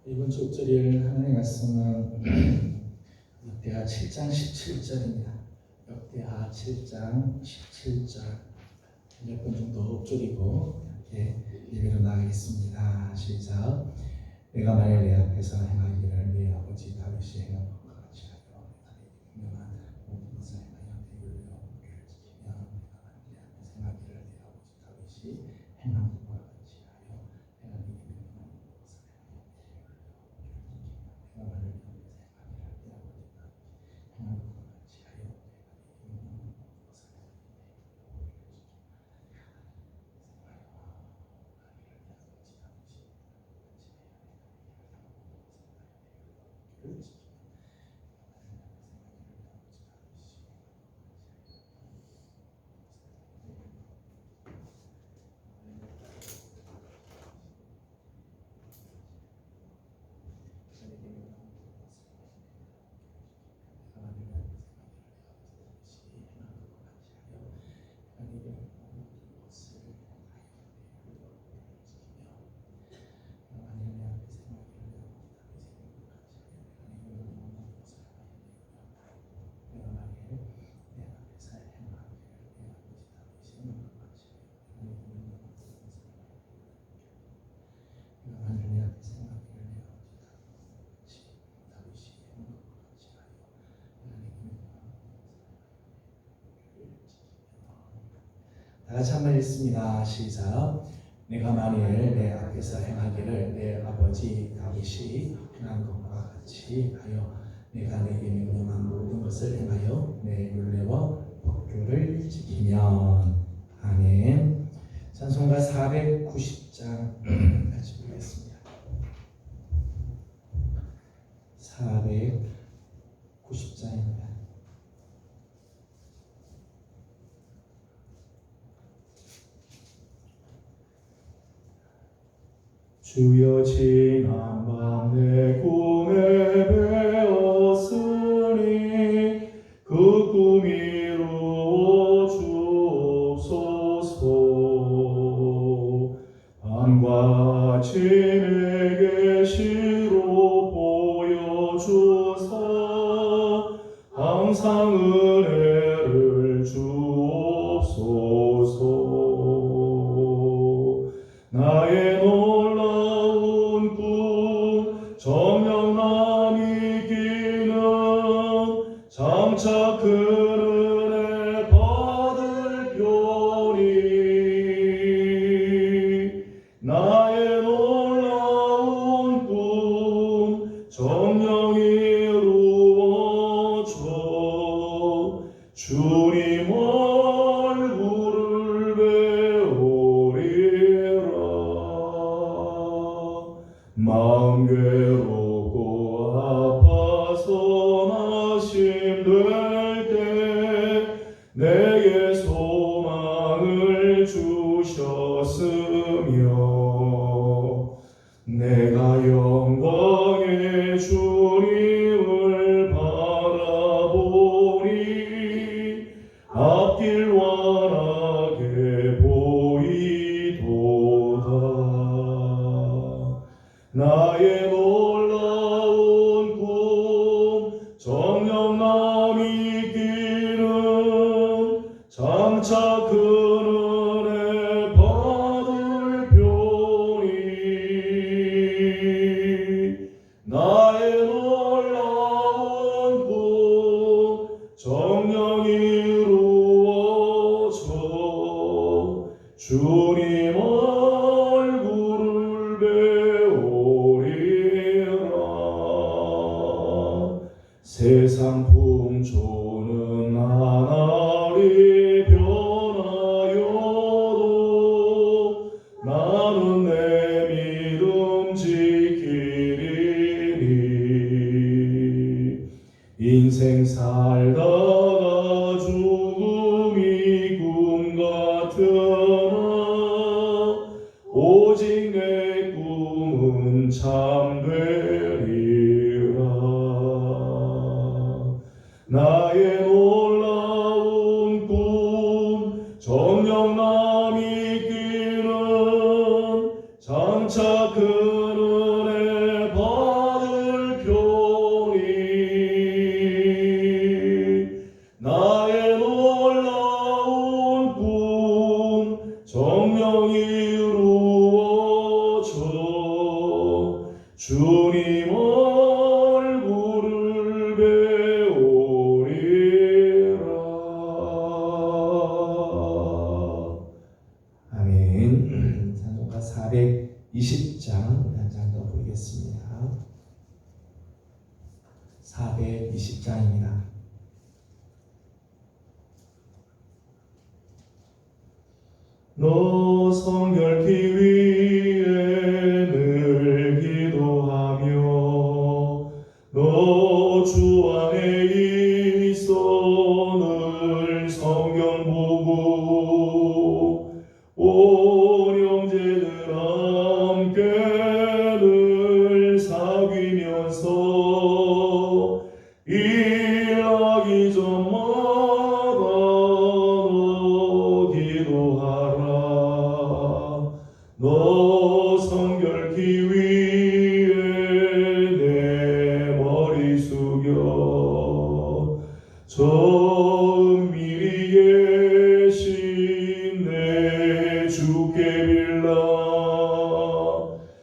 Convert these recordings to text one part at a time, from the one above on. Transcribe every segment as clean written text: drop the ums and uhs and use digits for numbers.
이번 주 옥절일 하나님의 말씀은 역대하 7장 17절입니다. 역대하 7장 17절 몇 번 정도 옥절이고 이렇게 예배로 나가겠습니다. 시작. 내가 만일 내 앞에서 행하기를 내 아버지 다윗이 행한 것과 같이 하여 분명한 모든 것을 행하여 내 율례를 지키며 내가 만일 내 앞에서 행하기를 내 아버지 다윗이 행한 것과 같이 하여 내가 네 분명한 모든 것을 행하여 내가 만일 내 앞에서 행하기를 내 아버지 다윗이 행한 것과 같이 하여 내가 네 분명한 모든 것을 행하여 다 같이 한번 읽습니다. 시작. 내가 만일 내 앞에서 행하기를 내 아버지 다윗이 행한 것과 같이 하여 내가 내게 명령한 모든 것을 행하여 내 율례와 법규를 지키면. 아멘. 찬송가 490장 같이 보겠습니다. 490장입니다. 주여 지난 밤 내 꿈에 배웠으니 그 꿈이 이루어 주옵소서. 밤과 아침 내게 시로 보여주사 항상 은혜를 주옵소서. 나의 놀라운 꿈 정녕 남이 기는 장차 그 은혜 받을 편이. 나의 놀라운 꿈 정녕 이루어져 주님 얼굴을 배우리라. 마음 괴롭고 아파서 낙심될 때 내게 소망을 주셨으며 내가 영광의 주님을 바라보니 앞길 환하게 보이도다. 나의 놀라운 꿈 정녕 남이 기는 장차 그 은혜 받을 편이. 나의 놀라운 꿈 정녕 이루어져 주님 얼굴을 배우리라. 세상 풍조는 나날이 변하여도 나는 내 믿음 지키리니. 인생 살다가 죽음이 꿈 같으나 오직 내 꿈은 참되리라. 나의 놀라운 꿈 정녕 남이 기는 장차 그 은혜 받 이루어져 주님 얼굴을 배우리라. 아멘. 찬송가 420장 한 장 더 보겠습니다. 420장입니다. 너 성결케 위에 늘 기도하며 너 주 안에 있어 늘 성경 보고 온 형제들 함께 늘 사귀면서 일하기 전마다 너 기도하라. 너 성결케 위에 내 머리 숙여 저 은밀히 계신 내 주께 빌라.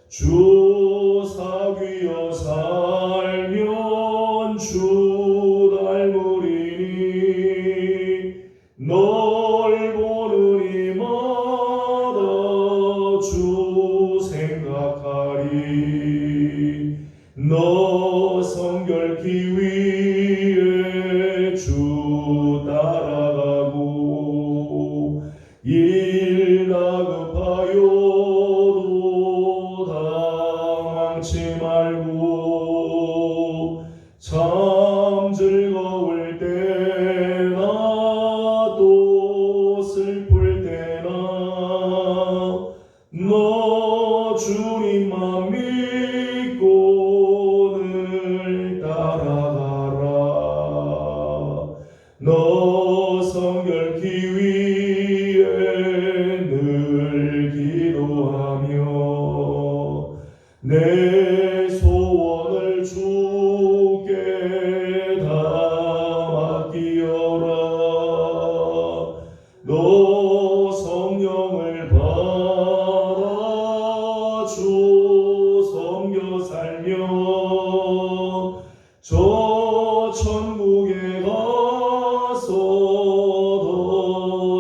주 사귀어 살면 주 닮으리니 널 보는 이마다 주 생각하리. 너 성결케 위에 주 따라가고 일 다급하여도 당황치 말고 참 즐거울 때나 또 슬플 때나 너 주님만 믿고 늘 따라가라. 너 성결케 위에 늘 기도하며 내 소원을 주께 다 맡기어라. 너 성령을 받아 주 섬겨 살며 저 천국에 가서 더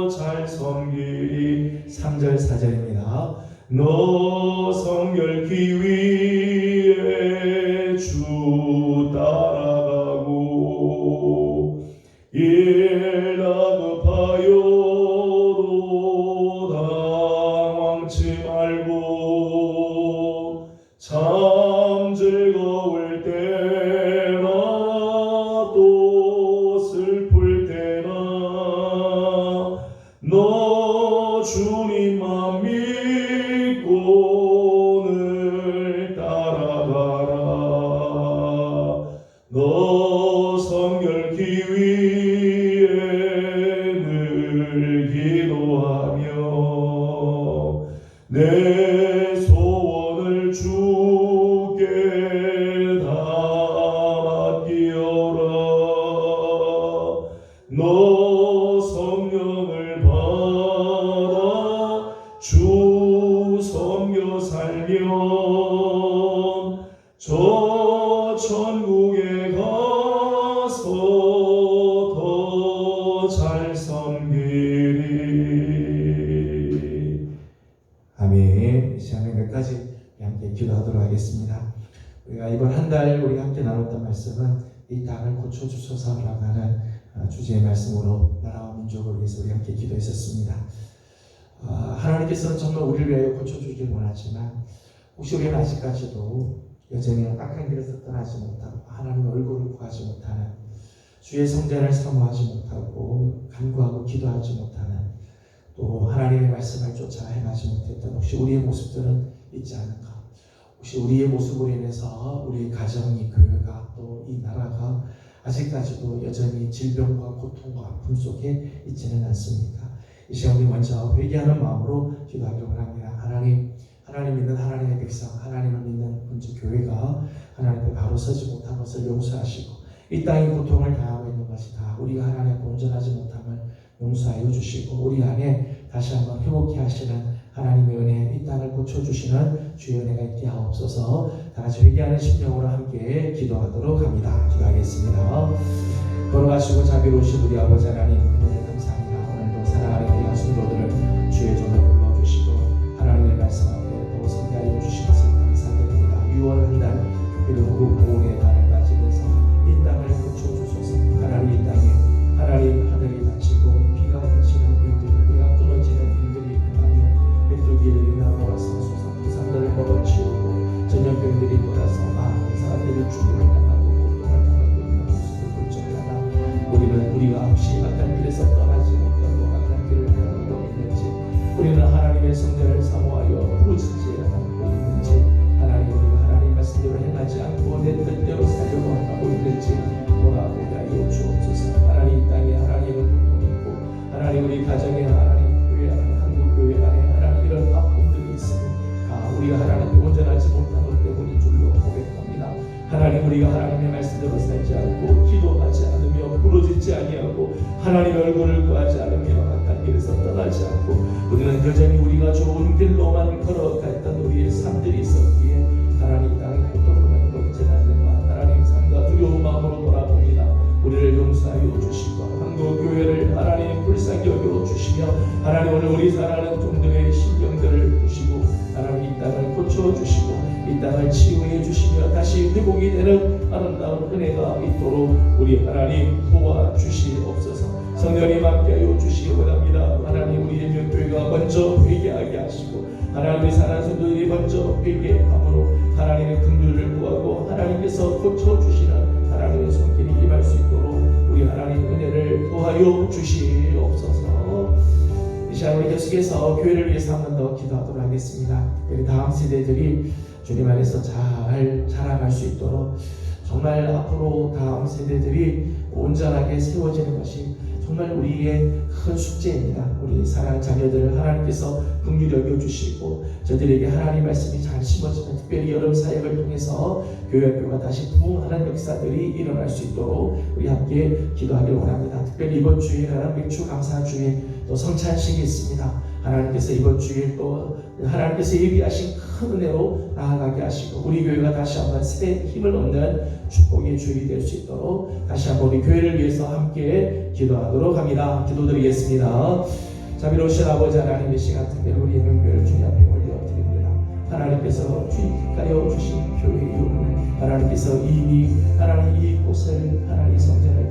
잘 섬기리. 3절 4절입니다. 너 성결케 위에 주 따라가고 일 다급하여도 당황치 말고 참 즐거울 때나 또 슬플 때나 너 주님만 믿고 늘 따라가라. 너 성결케 위에 늘 기도하며 내 소원을 주께 다 맡기어라. 너 성령을 받아 주 섬겨 살면 저 천국에 가서 더 잘 섬기리. 아멘. 이 시간에 몇 가지 함께 기도하도록 하겠습니다. 우리가 이번 한 달 우리 함께 나눴던 말씀은 이 땅을 고쳐주소서라고 하는 주제의 말씀으로 나라와 민족을 위해서 우리 함께 기도했었습니다. 하나님께서는 정말 우리를 위하여 고쳐주길 원하지만 혹시 우리는 아직까지도 여전히 악한 길에서 떠나지 못하고 하나님의 얼굴을 구하지 못하는 주의 성전을 사모하지 못하고 간구하고 기도하지 못하는 또 하나님의 말씀을 쫓아 행하지 못했던 혹시 우리의 모습들은 있지 않은가? 혹시 우리의 모습으로 인해서 우리의 가정이 교회가 또 이 나라가 아직까지도 여전히 질병과 고통과 아픔 속에 있지는 않습니까? 이 시간 우리 먼저 회개하는 마음으로 기도하기를 원합니다. 하나님 믿는 하나님의 백성, 하나님을 믿는 본주 교회가 하나님 앞에 바로 서지 못한 것을 용서하시고 이 땅의 고통을 당하고 있는 것이 다 우리가 하나님 앞에 온전하지 못함을 용서하여 주시고 우리 안에 다시 한번 회복케 하시는 하나님의 은혜 이 땅을 고쳐주시는 주의 은혜가 있게 하옵소서. 다같이 회개하는 심령으로 함께 기도하도록 합니다. 기도하겠습니다. 걸어가시고 자비로우신 우리 아버지 하나님 은혜 감사합니다. 오늘도 사랑하는 귀한 성도들을 주의 종으로 불러주시고 하나님의 말씀 앞에 또 선대하여 주신 것을 감사드립니다. 6월 한달 그리고 보응의 달을 맞이해서 이 땅을 고쳐주소서. 하나님 이 땅에 하나님 하늘이 닫히고 비가 그치는 일들이 비가 끊어지는 일들이 일어나며 메뚜기들이 나와서 소산들을 먹어치우고 전염병들이 돌아서 많은 사람들이 죽음을 당하고 고통을 당하고 있는 모습을 볼 적이라. 우리는 우리가 혹시 악한 길에서 떠나지 못하고 악한 길을 행하고 있는지, 우리는 하나님의 성전을 사모하여 부르짖지 않고 있는지, 하나님 우리가 하나님 말씀대로 행하지 않고 내 뜻대로 살려고 하고 있는지 돌아보게 하여 주옵소서. 하나님 이 땅에 하나님의 고통이 있고 하나님 우리 가정에 하나님 교회 안에 한국 교회 안에 하나님 이런 아픔들이 있으니 우리가 하나님께 온전하지 못한 것 때문인 줄로 고백합니다. 하나님 우리가 하나님의 말씀대로 살지 않고 기도하지 않으며 부르짖지 아니하고 하나님의 얼굴을 구하지 않으며 악한 길에서 떠나지 않고 우리는 여전히 우리가 좋은 길로만 걸어갔던 우리의 삶들이 있었기에 하나님 땅에 고통을 받고 있지 않는가. 하나님 삶과 두려운 마음으로 돌아봅니다. 우리를 용서하여 주시고 한국 교회를 하나님 불쌍히 여겨 주시며 하나님 오늘 우리 사랑하는 종들의 신경들을 보시고 하나님 이 땅을 고쳐주시고 이 땅을 치유해 주시며 다시 회복이 되는 아름다운 은혜가 있도록 우리 하나님 도와주시옵소서. 성령님 함께하여 주시기 바랍니다. 하나님 우리 예명교회가 먼저 회개하게 하시고 하나님의 사랑하는 성도들이 먼저 회개함으로 하나님의 긍휼을 구하고 하나님께서 고쳐주시는 하나님의 손길이 임할 수 있도록 우리 하나님 은혜를 도와여 주시옵소서. 이 시간 우리 계속해서 교회를 위해서 한 번 더 기도하도록 하겠습니다. 우리 다음 세대들이 주님 안에서 잘 자라갈 수 있도록 정말 앞으로 다음 세대들이 온전하게 세워지는 것이 정말 우리의 큰 숙제입니다. 우리 사랑하는 자녀들을 하나님께서 긍휼히 여겨주시고 저들에게 하나님 말씀이 잘 심어지는 특별히 여름 사역을 통해서 교회학교가 다시 부흥하는 역사들이 일어날 수 있도록 우리 함께 기도하기를 원합니다. 특별히 이번 주일은 맥주 감사주일 또 성찬식이 있습니다. 하나님께서 이번 주일 또 하나님께서 예비하신 큰 은혜로 나아가게 하시고 우리 교회가 다시 한번 새 힘을 얻는 축복의 주일이 될 수 있도록 다시 한번 우리 교회를 위해서 함께 기도하도록 합니다. 기도드리겠습니다. 자비로우신 아버지 하나님의 시간 특별히 우리 예명교회를 주님 앞에 올려드립니다. 하나님께서 주입하여 주신 교회의 이름을 하나님께서 이미 하나님 이곳을 하나님 성전을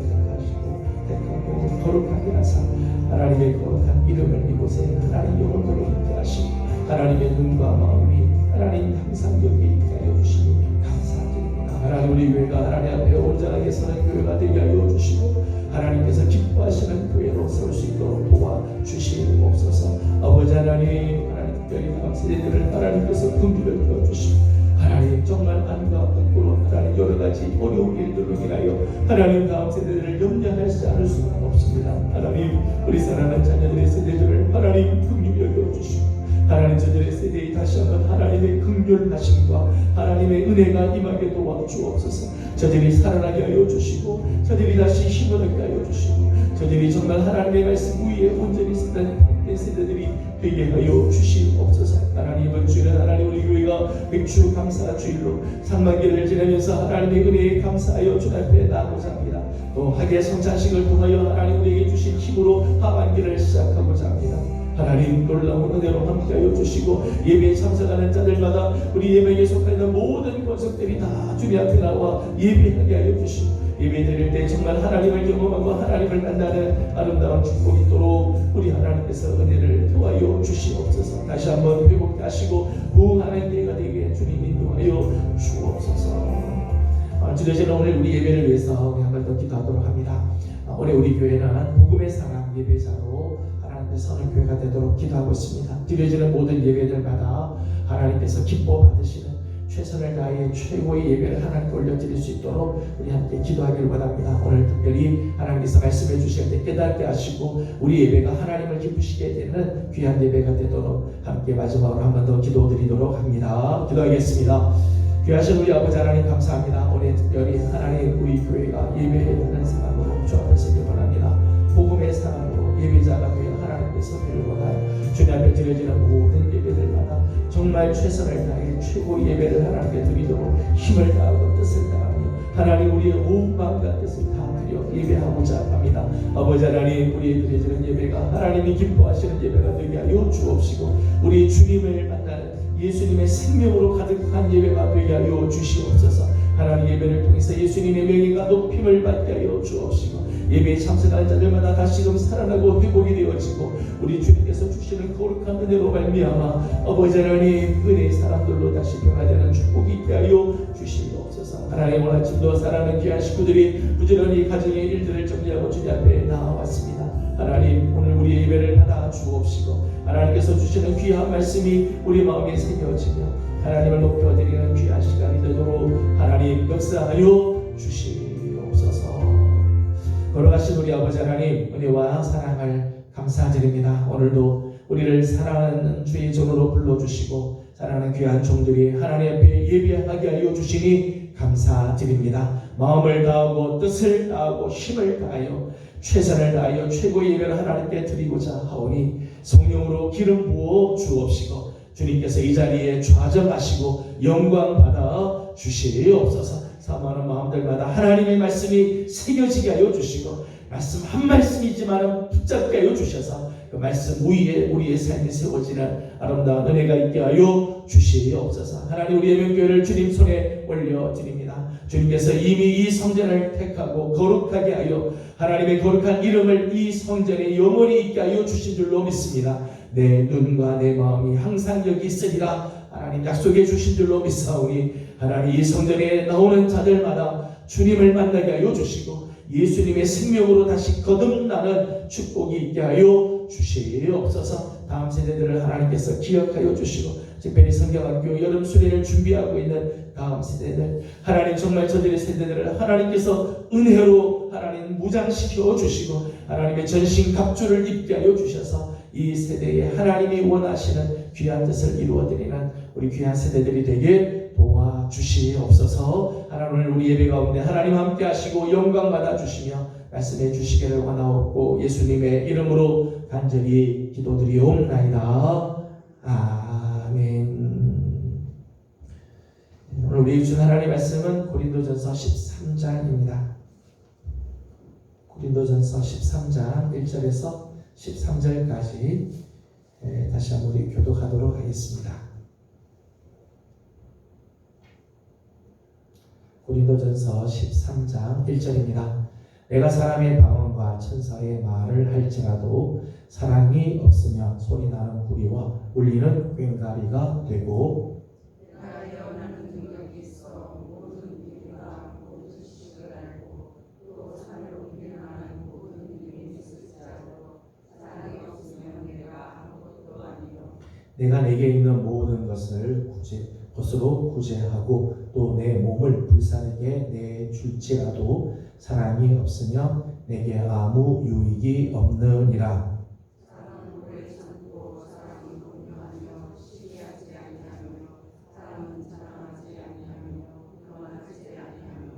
택하고 거룩하게 하사 하나님의 거룩한 이름을 이곳에 하나님 영원토록 있게 하시고 하나님의 눈과 마음이 하나님 항상 여기 있게 하여 주시니 감사드립니다. 하나님 우리 교회가 하나님 앞에 온전하게 서는 교회가 되게 하여 주시고 하나님께서 기뻐하시는 교회로 설 수 있도록 도와주시옵소서. 아버지 하나님 특별히 다음 세대들을 하나님께서 긍휼을 주시고 하나님 정말 안과 밖으로 하나님 여러 가지 어려운 일들로 인하여 하나님 다음 세대들을 염려하지 않을 수가 없습니다. 하나님 우리 사랑하는 자녀들의 세대들을 하나님 긍휼히 여겨주시고 하나님 저들의 세대에 다시 한번 하나님의 긍휼하심과 하나님의 은혜가 임하게 도와주옵소서. 저들이 살아나게 하여 주시고 저들이 다시 힘을 얻게 하여 주시고 저들이 정말 하나님의 말씀 위에 온전히 서는 세대들이 되게 하여 주시옵소서. 하나님 이번 주일은 하나님 우리 교회가 맥주 감사 주일로 상반기를 지내면서 하나님의 은혜에 감사하여 주 앞에 나아가고자 합니다. 또 하계 성찬식을 통하여 하나님 우리에게 주신 힘으로 하반기를 시작하고자 합니다. 하나님 놀라운 은혜로 함께하여 주시고 예배에 참석하는 자들마다 우리 예배에 속하는 모든 권속들이 다 주님 앞에 나와 예배하게 하여 주시고 예배 드릴 때 정말 하나님을 경험하고 하나님을 만나는 아름다운 축복이 있도록 우리 하나님께서 은혜를 도와여 주시옵소서. 다시 한번 회복케 하시고 부흥하는 예가 되게 주님 인도하여 주옵소서. 주저지는 오늘 우리 예배를 위해서 한 번 더 기도하도록 합니다. 오늘 우리 교회는 복음의 사랑 예배자로 하나님께서 서는 교회가 되도록 기도하고 있습니다. 드려지는 모든 예배들마다 하나님께서 기뻐 받으시는 최선을 다해 최고의 예배를 하나님께 올려드릴 수 있도록 우리 함께 기도하기를 원합니다. 오늘 특별히 하나님께서 말씀해 주실 때 깨닫게 하시고 우리 예배가 하나님을 기쁘시게 되는 귀한 예배가 되도록 함께 마지막으로 한 번 더 기도드리도록 합니다. 기도하겠습니다. 귀하신 우리 아버지 하나님 감사합니다. 오늘 특별히 하나님 우리 교회가 예배하는 사람으로 주 앞에 서기 원합니다. 복음의 사람으로 예배자가 되어 하나님께서 되길 원하여 주님 앞에 드려지는 모든 예배 정말 최선을 다해 최고 예배를 하나님께 드리도록 힘을 다하고 뜻을 다하며 하나님 우리의 온 마음과 뜻을 다 드려 예배하고자 합니다. 아버지 하나님, 우리의 드려지는 예배가 하나님이 기뻐하시는 예배가 되게 하여 주옵시고 우리 주님을 만나는 예수님의 생명으로 가득한 예배가 되게 하여 주시옵소서. 하나님 예배를 통해서 예수님의 명예가 높임을 받게 하여 주옵시고 예배에 참석하는 자들마다 다시금 살아나고 회복이 되어지고 우리 주님께서 주시는 거룩한 은혜로 말미암아 아버지 하나님 은혜의 사람들로 다시 변화되는 축복이 있게 하여 주시옵소서. 하나님 오늘 아침도 사랑하는 귀한 식구들이 부지런히 가정의 일들을 정리하고 주님 앞에 나와왔습니다. 하나님 오늘 우리의 예배를 받아 주옵시고 하나님께서 주시는 귀한 말씀이 우리 마음에 새겨지며 하나님을 높여드리는 귀한 시간이 되도록 하나님 역사하여 주시옵소서. 걸어가신 우리 아버지 하나님 은혜와 사랑을 감사드립니다. 오늘도 우리를 사랑하는 주의 종으로 불러주시고 사랑하는 귀한 종들이 하나님 앞에 예배하게 하여 주시니 감사드립니다. 마음을 다하고 뜻을 다하고 힘을 다하여 최선을 다하여 최고의 예배를 하나님께 드리고자 하오니 성령으로 기름 부어 주옵시고 주님께서 이 자리에 좌정하시고 영광 받아 주시옵소서. 사모하는 마음들마다 하나님의 말씀이 새겨지게 하여 주시고 말씀 한 말씀이지만 붙잡게 하여 주셔서 그 말씀 위에 우리의 삶이 세워지는 아름다운 은혜가 있게 하여 주시옵소서. 하나님 우리의 명교회를 주님 손에 올려드립니다. 주님께서 이미 이 성전을 택하고 거룩하게 하여 하나님의 거룩한 이름을 이 성전에 영원히 있게 하여 주신 줄로 믿습니다. 내 눈과 내 마음이 항상 여기 있으리라 하나님 약속해 주신 줄로 믿사오니 하나님 이 성전에 나오는 자들마다 주님을 만나게 하여 주시고 예수님의 생명으로 다시 거듭나는 축복이 있게 하여 주시옵소서. 다음 세대들을 하나님께서 기억하여 주시고 특별히 성경학교 여름 수련을 준비하고 있는 다음 세대들 하나님 정말 저들의 세대들을 하나님께서 은혜로 하나님 무장시켜 주시고 하나님의 전신 갑주를 입게 하여 주셔서 이 세대에 하나님이 원하시는 귀한 뜻을 이루어드리는 우리 귀한 세대들이 되게 도와주시옵소서. 하나님 오늘 우리 예배 가운데 하나님 함께 하시고 영광 받아 주시며 말씀해 주시기를 원하옵고 예수님의 이름으로 간절히 기도드리옵나이다. 아멘. 오늘 우리 준 하나님 말씀은 고린도전서 13장입니다. 고린도전서 13장 1절에서 13절까지 다시 한번 우리 교독하도록 하겠습니다. 고린도전서 13장 1절입니다. 내가 사람의 방언과 천사의 말을 할지라도 사랑이 없으면 소리나는 구리와 울리는 꽹과리가 되고 내가 예언하는 능력이 있어 모든 일이나 모든 지식을 알고 또 산을 옮길만한 모든 일이 있을지라도 사랑이 없으면 내가 아무것도 아니요. 내가 내게 있는 모든 것을 것으로 구제하고 또 내 몸을 불사르게 내줄지라도 사랑이 없으면 내게 아무 유익이 없느니라. 사랑은 오래 참고 사랑은 공평하며 시기하지 아니하며 사랑은 자랑하지 아니하며 교만하지 아니하며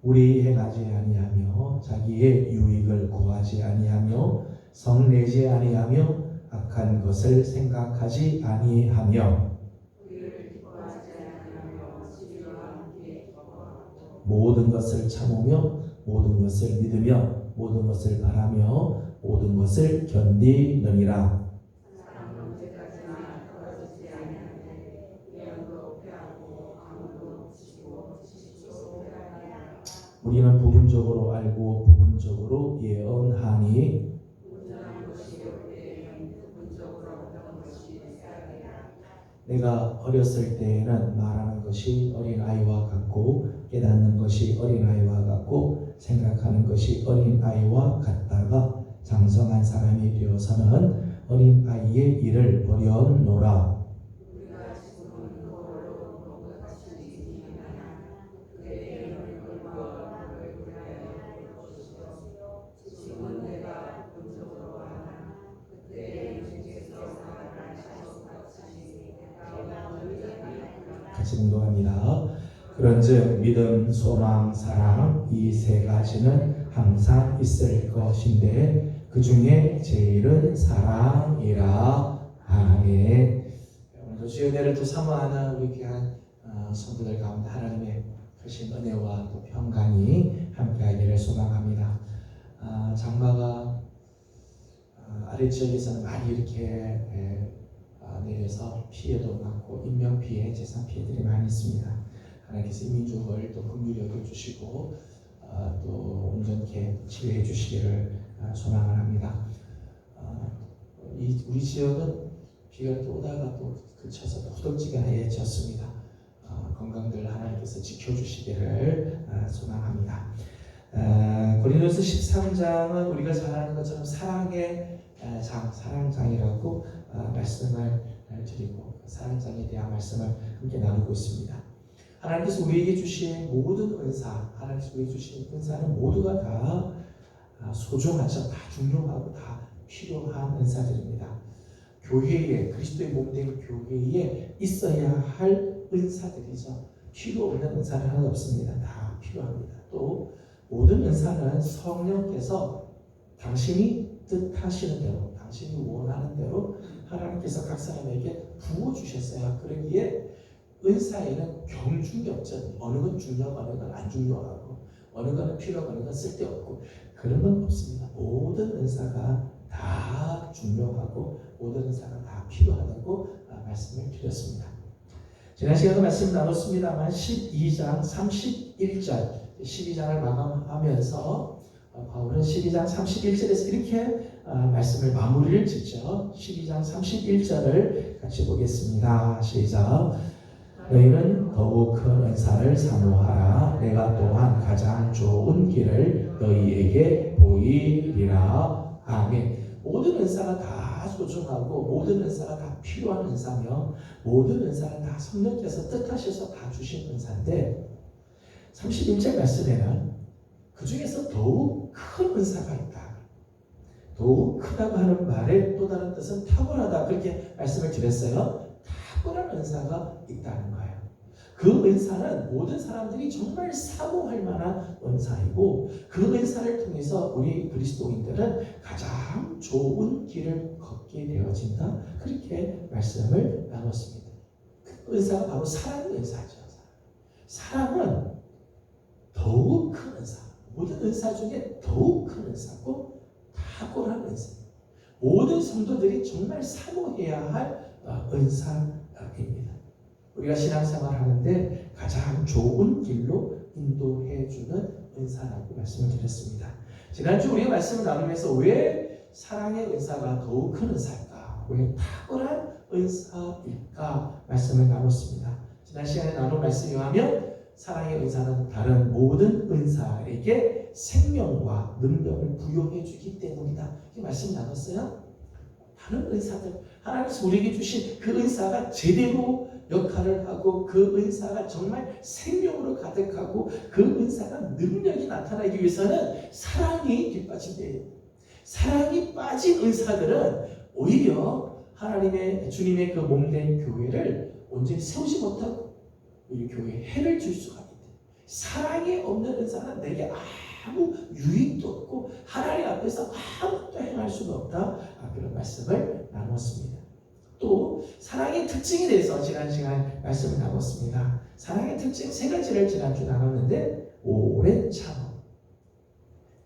우리 행하지 아니하며 자기의 유익을 구하지 아니하며 성내지 아니하며 악한 것을 생각하지 아니하며 모든 것을 참으며 모든 것을 믿으며 모든 것을 바라며 모든 것을 견디느니라. 사랑은 언제까지나 떨어지지 아니하되 예언도 패하고 아무도 지시고 지식도 패하니라. 우리는 부분적으로 알고 부분적으로 예언하니 온전한 것이 올 때에는 부분적으로 어떤 것이 있어야 내가 어렸을 때에는 말하는 것이 어린아이와 같고 깨닫는 것이 어린아이와 같고 생각하는 것이 어린아이와 같다가 장성한 사람이 되어서는 어린아이의 일을 버려놓으라. 우리가 지금은 거울로 본 것 같이 지니하나 그의 얼굴과 얼굴을 위하여 보시고 지금은 내가 본적으로 하나 그때 주께서 나를 하실 것 같이 내가 온전히 같이 공동합니다. 그런즉 믿음, 소망, 사랑 이 세 가지는 항상 있을 것인데 그 중에 제일은 사랑이라. 아멘. 또 주의 은혜를 또 사모하는 우리 귀한 성도들 가운데 하나님의 크신 은혜와 또 평강이 함께하기를 소망합니다. 장마가 아래지역에서는 많이 이렇게 내려서 피해도 많고 인명피해, 재산 피해들이 많이 있습니다. 하나님께서 이 민족을 또 긍휼히 여겨주시고 또 온전케 치유해 주시기를 소망을 합니다. 우리 지역은 비가 또 오다가 또 그쳐서 후덥지근해졌습니다. 건강들 하나님께서 지켜주시기를 소망합니다. 고린도서 13장은 우리가 잘 아는 것처럼 사랑의 사랑장이라고 말씀을 드리고 사랑장에 대한 말씀을 함께 나누고 있습니다. 하나님께서 우리에게 주신 모든 은사, 하나님께서 우리에게 주신 은사는 모두가 다 소중하죠. 다 중요하고 다 필요한 은사들입니다. 교회에, 그리스도의 몸된 교회에 있어야 할 은사들이죠. 필요 없는 은사는 하나 없습니다. 다 필요합니다. 또 모든 은사는 성령께서 당신이 뜻하시는 대로, 당신이 원하는 대로 하나님께서 각 사람에게 부어주셨어요. 그러기에 은사에는 경중이 없죠. 어느 건 중요하고 어느 건 안 중요하고 어느 거는 필요하고 어느 건 쓸데없고 그런 건 없습니다. 모든 은사가 다 중요하고 모든 은사가 다 필요하다고 말씀을 드렸습니다. 지난 시간에 말씀 나눴습니다만 12장 31절 12장을 마감하면서 바울은 12장 31절에서 이렇게 말씀을 마무리를 짓죠. 12장 31절을 같이 보겠습니다. 시작. 너희는 더욱 큰 은사를 사모하라. 내가 또한 가장 좋은 길을 너희에게 보이리라. 아멘. 모든 은사가 다 소중하고 모든 은사가 다 필요한 은사며 모든 은사는 다 성령께서 뜻하셔서 다 주신 은사인데 31절 말씀에는 그 중에서 더욱 큰 은사가 있다. 더욱 크다고 하는 말의 또 다른 뜻은 탁월하다. 그렇게 말씀을 드렸어요. 탁월한 은사가 있다는 거예요. 그 은사는 모든 사람들이 정말 사모할 만한 은사이고 그 은사를 통해서 우리 그리스도인들은 가장 좋은 길을 걷게 되어진다. 그렇게 말씀을 나눴습니다. 그 은사가 바로 사랑의 은사죠. 사랑은 더욱 큰 은사, 모든 은사 중에 더욱 큰 은사고 탁월한 은사. 모든 성도들이 정말 사모해야 할 은사입니다. 우리가 신앙생활 하는데 가장 좋은 길로 인도해주는 은사라고 말씀을 드렸습니다. 지난주 우리가 말씀을 나누면서 왜 사랑의 은사가 더욱 큰 은사일까? 왜 탁월한 은사일까? 말씀을 나눴습니다. 지난 시간에 나눈 말씀에 의하면 사랑의 은사는 다른 모든 은사에게 생명과 능력을 부여해 주기 때문이다. 이렇게 말씀 나눴어요. 다른 은사들, 하나님께서 우리에게 주신 그 은사가 제대로 역할을 하고 그 은사가 정말 생명으로 가득하고 그 은사가 능력이 나타나기 위해서는 사랑이 뒷받침돼요. 사랑이 빠진 은사들은 오히려 하나님의 주님의 그 몸된 교회를 온전히 세우지 못하고 우리 교회에 해를 줄 수가 있다. 사랑이 없는 은사는 내게 아무 유익도 없고 하나님 앞에서 아무것도 행할 수가 없다. 그런 말씀을 나눴습니다. 또 사랑의 특징에 대해서 지난 시간 말씀을 나눴습니다. 사랑의 특징 세 가지를 지난주 나눴는데 오래 참음,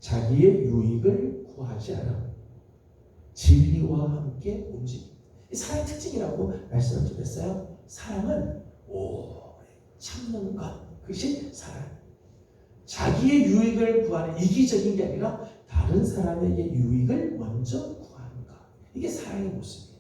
자기의 유익을 구하지 않음, 진리와 함께 움직임. 사랑의 특징이라고 말씀을 드렸어요. 사랑은 오래 참는 것, 그것이 사랑. 자기의 유익을 구하는 이기적인 게 아니라 다른 사람에게 유익을 먼저 구하는 것. 이게 사랑의 모습이에요.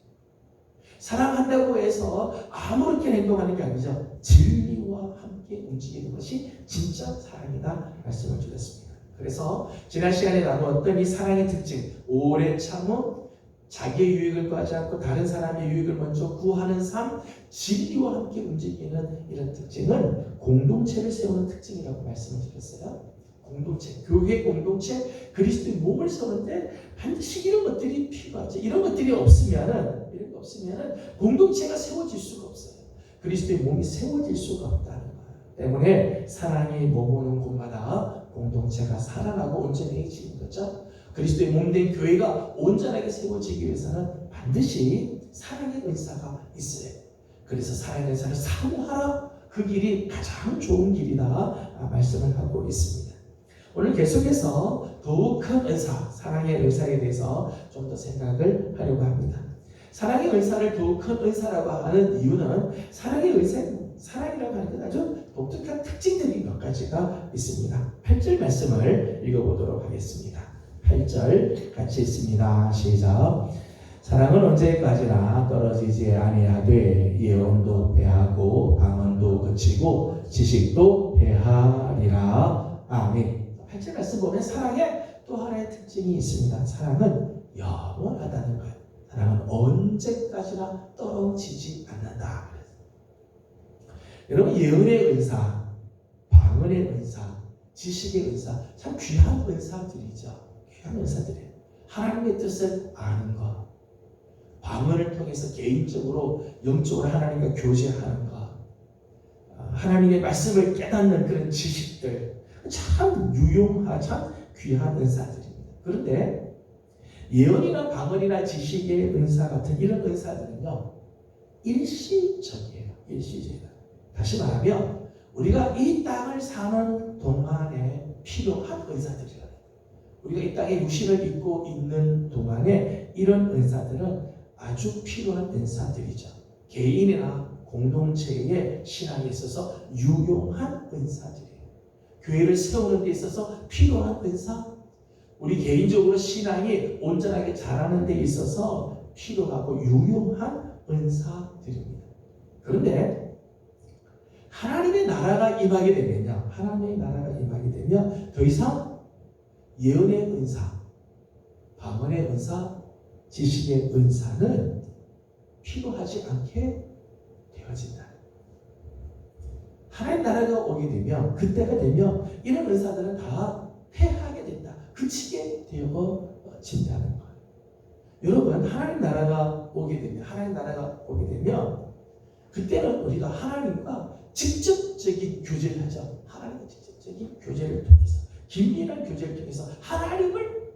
사랑한다고 해서 아무렇게 행동하는 게 아니죠. 진리와 함께 움직이는 것이 진짜 사랑이다 말씀을 드렸습니다. 그래서 지난 시간에 나누었던 이 사랑의 특징, 오래 참음, 자기의 유익을 구하지 않고 다른 사람의 유익을 먼저 구하는 삶, 진리와 함께 움직이는 이런 특징은 공동체를 세우는 특징이라고 말씀을 드렸어요. 공동체, 교회 공동체, 그리스도의 몸을 세우는데 반드시 이런 것들이 필요하죠. 이런 것들이 없으면은 공동체가 세워질 수가 없어요. 그리스도의 몸이 세워질 수가 없다는 거예요. 때문에 사랑이 머무는 곳마다 공동체가 살아나고 온전해지는 거죠. 그리스도의 몸된 교회가 온전하게 세워지기 위해서는 반드시 사랑의 은사가 있어야 돼요. 그래서 사랑의 은사를 사모하라. 그 길이 가장 좋은 길이다 말씀을 하고 있습니다. 오늘 계속해서 더욱 큰 은사, 사랑의 은사에 대해서 좀 더 생각을 하려고 합니다. 사랑의 은사를 더욱 큰 은사라고 하는 이유는 사랑의 은사는 사랑이라고 하는 건 아주 독특한 특징들이 몇 가지가 있습니다. 8절 말씀을 읽어보도록 하겠습니다. 8절 같이 읽습니다. 시작. 사랑은 언제까지나 떨어지지 아니하되 예언도 패하고 방언도 그치고 지식도 패하리라. 아멘. 8절 말씀 보면 사랑에 또 하나의 특징이 있습니다. 사랑은 영원하다는 거예요. 사랑은 언제까지나 떨어지지 않는다. 여러분, 예언의 은사, 방언의 은사, 지식의 은사, 참 귀한 은사들이죠. 귀한 은사들이에요. 하나님의 뜻을 아는 것, 방언을 통해서 개인적으로 영적으로 하나님과 교제하는 것, 하나님의 말씀을 깨닫는 그런 지식들, 참 유용한, 참 귀한 은사들입니다. 그런데 예언이나 방언이나 지식의 은사 같은 이런 은사들은요, 일시적이에요. 일시적이에요. 다시 말하면 우리가 이 땅을 사는 동안에 필요한 은사들이에요. 우리가 이 땅에 육신을 입고 있는 동안에 이런 은사들은 아주 필요한 은사들이죠. 개인이나 공동체의 신앙에 있어서 유용한 은사들이에요. 교회를 세우는 데 있어서 필요한 은사, 우리 개인적으로 신앙이 온전하게 자라는 데 있어서 필요하고 유용한 은사들입니다. 그런데 하나님의 나라가 임하게 되면요, 하나님의 나라가 임하게 되면 더 이상 예언의 은사, 방언의 은사, 지식의 은사는 필요하지 않게 되어진다. 하나님 나라가 오게 되면, 그때가 되면 이런 은사들은 다 패하게 된다. 그치게 되어진다는 거예요. 여러분, 하나님 나라가 오게 되면 그때는 우리가 하나님과 직접적인 교제를 하죠. 하나님과 직접적인 교제를 통해서, 긴밀한 교제를 통해서 하나님을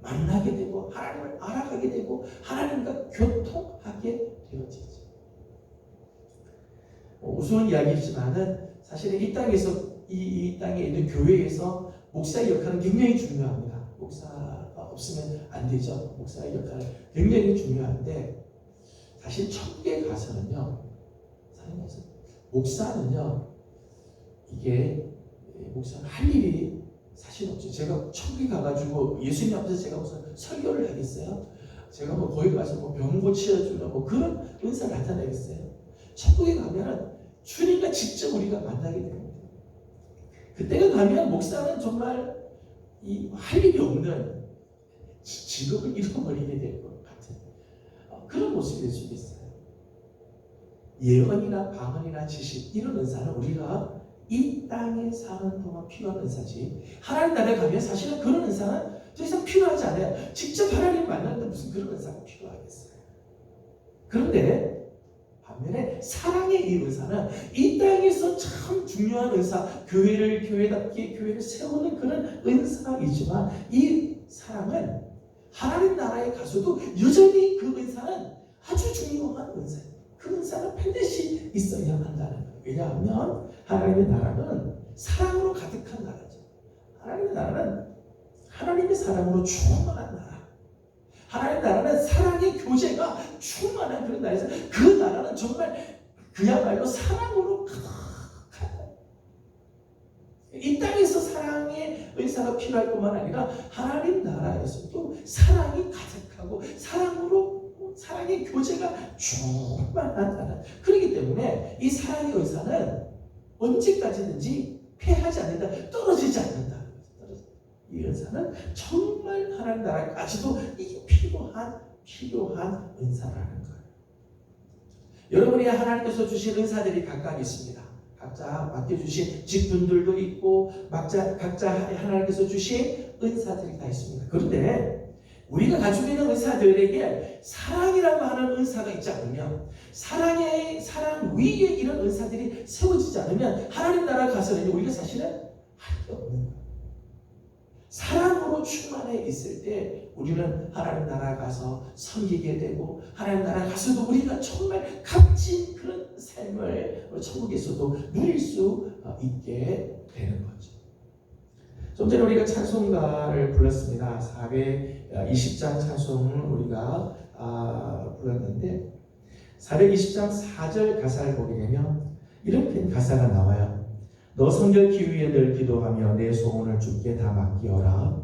만나게 되고 하나님을 알아가게 되고 하나님과 교통하게 되어지죠. 우스운 이야기지만은 사실은 이 땅에서 이 땅에 있는 교회에서 목사의 역할은 굉장히 중요합니다. 목사가 없으면 안 되죠. 목사의 역할은 굉장히 중요한데, 사실 천국에 가서는요, 목사는요, 이게 목사는 할 일이 사실 없죠. 제가 천국에 가가지고 예수님 앞에서 제가 무슨 설교를 하겠어요? 제가 뭐 거기 가서 뭐 병 고쳐주는 뭐 그런 은사를 나타내겠어요? 천국에 가면은 주님과 직접 우리가 만나게 됩니다. 그때가 가면 목사는 정말 할 일이 없는 직업을 잃어버리게 될 것 같은 그런 모습이 될 수 있어요. 예언이나 방언이나 지식, 이런 은사는 우리가 이 땅에 사는 동안 필요한 은사지, 하나님 나라에 가면 사실은 그런 은사는 더 이상 필요하지 않아요. 직접 하나님 만나는데 무슨 그런 은사가 필요하겠어요. 그런데 반면에 사랑의 이 은사는 이 땅에서 참 중요한 은사, 교회답게 교회를 세우는 그런 은사이지만, 이 사랑은 하나님 나라에 가서도 여전히 그 은사는 아주 중요한 은사예요. 그 은사는 반드시 있어야 한다는 거예요. 왜냐하면 하나님의 나라는 사랑으로 가득한 나라죠. 하나님의 나라는 하나님의 사랑으로 충만한 나라. 하나님의 나라는 사랑의 교제가 충만한 그런 나라에서, 그 나라는 정말 그야말로 사랑으로 가득하다. 이 땅에서 사랑의 은사가 필요할 뿐만 아니라 하나님 나라에서도 사랑이 가득하고 사랑의 교제가 충만한 나라. 그렇기 때문에 이 사랑의 은사는 언제까지든지 패하지 않는다, 떨어지지 않는다. 이 은사는 정말 하나님 나라까지도 이게 필요한 은사라는 거예요. 여러분이 하나님께서 주신 은사들이 각각 있습니다. 각자 맡겨주신 직분들도 있고 각자 하나님께서 주신 은사들이 다 있습니다. 그런데 우리가 가지고 있는 은사들에게 사랑이라고 하는 은사가 있지 않으면, 사랑 위에 이런 은사들이 세워지지 않으면 하나님 나라 가서는 우리가 사실은 할 게 없는 거예요. 사랑으로 충만해 있을 때 우리는 하나님 나라 가서 섬기게 되고 하나님 나라 가서도 우리가 정말 값진 그런 삶을 천국에서도 누릴 수 있게 되는 거죠. 좀 전에 우리가 찬송가를 불렀습니다. 420장 찬송을 우리가 불렀는데 420장 4절 가사를 보게 되면 이렇게 가사가 나와요. 너 성결케 위해 늘 기도하며 내 소원을 주께 다 맡기어라.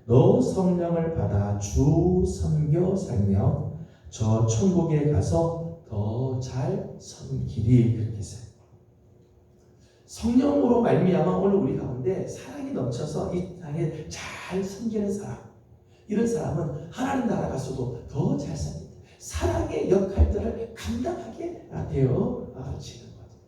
너 성령을 받아 주 섬겨 살며 저 천국에 가서 더 잘 섬기리. 그렇게 써요. 성령으로 말미암아 오늘 우리 가운데 사랑이 넘쳐서 이 땅에 잘 섬기는 사람, 이런 사람은 하나님 나라 가서도 더 잘 삽니다. 사랑의 역할들을 감당하게 되어지는 거죠.